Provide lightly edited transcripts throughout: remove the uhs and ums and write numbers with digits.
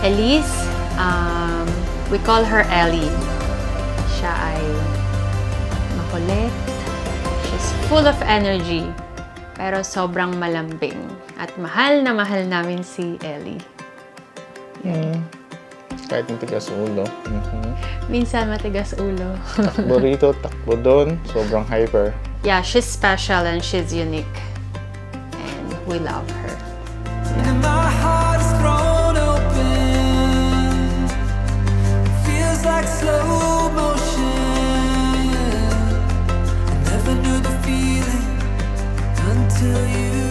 Elise, we call her Ellie. Siya ay makulit. She's full of energy. Pero sobrang malambing. At mahal na mahal namin si Ellie. Kahit matigas ulo. Minsan matigas ulo. Takbo rito, takbo doon. Sobrang hyper. Yeah, she's special and she's unique. And we love her. And my heart is thrown open. Feels like slow motion. I never knew the feeling until you.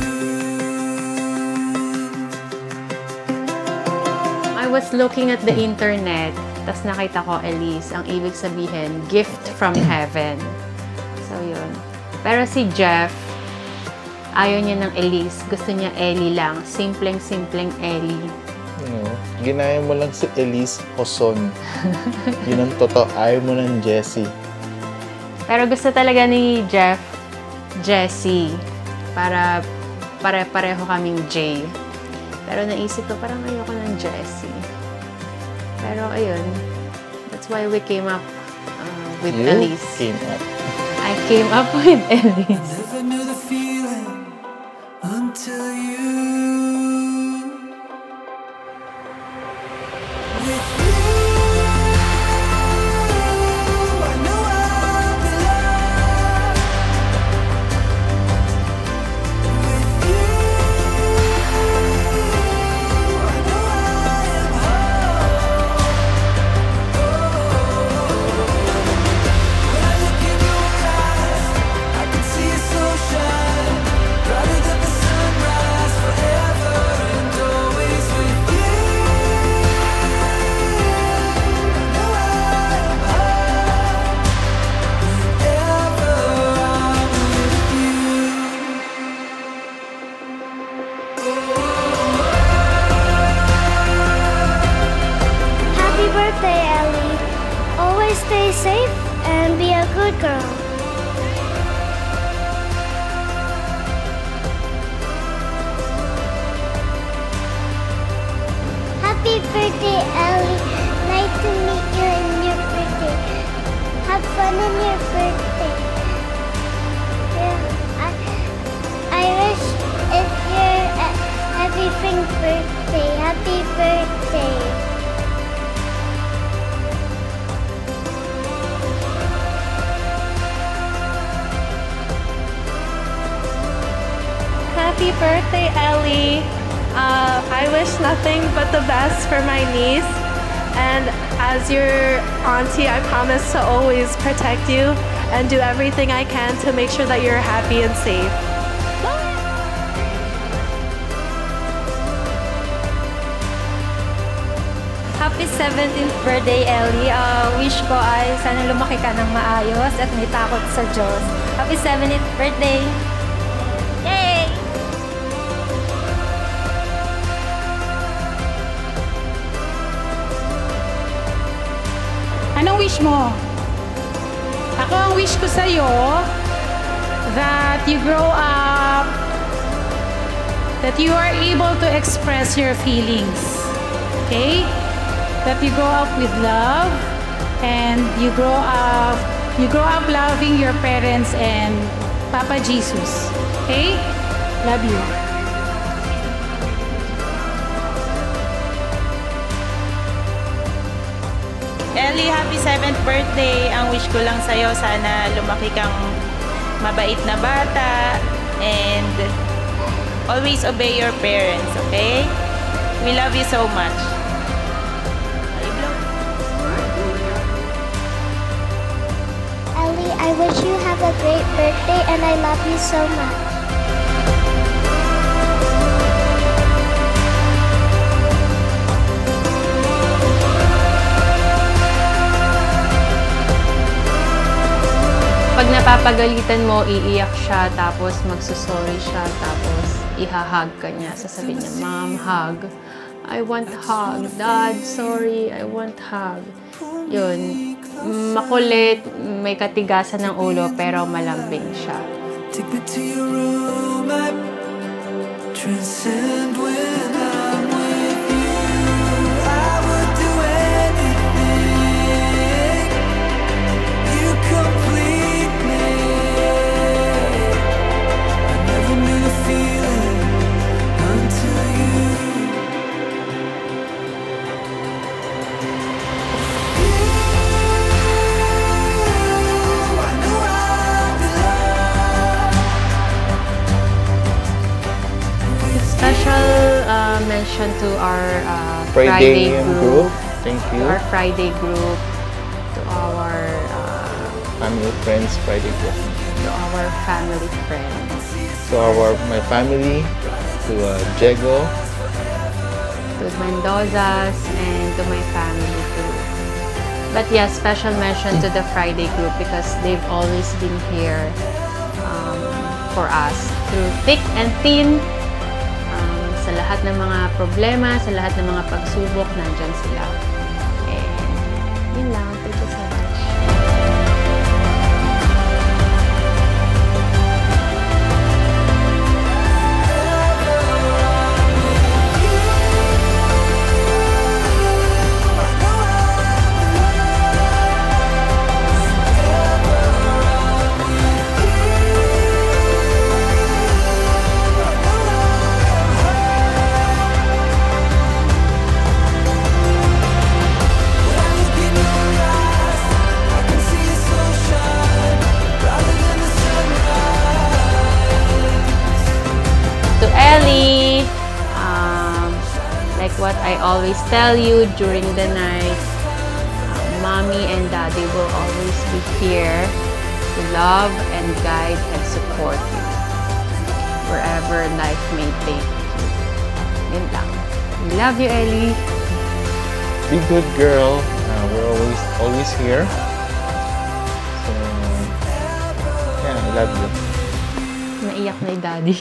I was looking at the internet, tas nakita ko, Elise, ang ibig sabihin, gift from heaven. So, yun. Pero si Jeff, ayaw niya ng Elise. Gusto niya Ellie lang. Simpleng-simpleng Ellie. Ginaya mo lang si Elise Hoson. Yun ang totoo. Ayaw mo ng Jessie. Pero gusto talaga ni Jeff, Jessie. Para pare-pareho kaming J. Pero naisip ko, parang ayoko ng Jessie. Pero ayun, that's why we came up with Elise. Came up. I came up with Elise. Never knew the feeling until you. With you, I know I'll be loved. With you, I know I am whole. When I look in your eyes, I can see a soul shine brighter than the sunrise, forever and always with you. I know I am whole whenever I'm with you. Happy birthday, Ellie. Always stay safe and be a good girl. Happy birthday, Ellie. Nice to meet you in your birthday. Have fun on your birthday. Yeah, I wish it's your everything birthday. Happy birthday. Happy birthday, Ellie. I wish nothing but the best for my niece. And as your auntie, I promise to always protect you and do everything I can to make sure that you're happy and safe. Happy 17th birthday, Ellie. Wish ko ay sana lumaki ka ng maayos at may takot sa Diyos. Happy 17th birthday! Yay! Anong wish mo? Ako ang wish ko sa'yo that you grow up, that you are able to express your feelings. Okay? That you grow up with love and you grow up loving your parents and Papa Jesus. Okay? Love you. Ellie, happy 7th birthday. Ang wish ko lang sa'yo, sana lumaki kang mabait na bata and always obey your parents, okay? We love you so much. Ellie, I wish you have a great birthday and I love you so much. Pag napapagalitan mo, iiyak siya, tapos magsusorry siya, tapos ihahag ka niya. Sasabihin niya, Mom, hug. I want hug. Dad, sorry, I want hug. Yun. Makulit, may katigasan ng ulo, pero malambing siya. Take me to your room, I transcend when I'm with you. mention to our Friday Friday group. group. Thank To you. our Friday group. To our Family, friends, Friday group. family friends. So my family, to Diego, To Mendoza's and to my family too. But yeah, special mention to the Friday group because they've always been here for us through thick and thin. Sa lahat ng mga problema, sa lahat ng mga pagsubok, nandyan sila. And yun lang. Thank you so much. To Ellie, like what I always tell you during the night, Mommy and Daddy will always be here to love and guide and support you wherever life may take you. Yun lang. We love you, Ellie. be good girl. We're always here. So yeah, I love you. Naiyak na yung Daddy.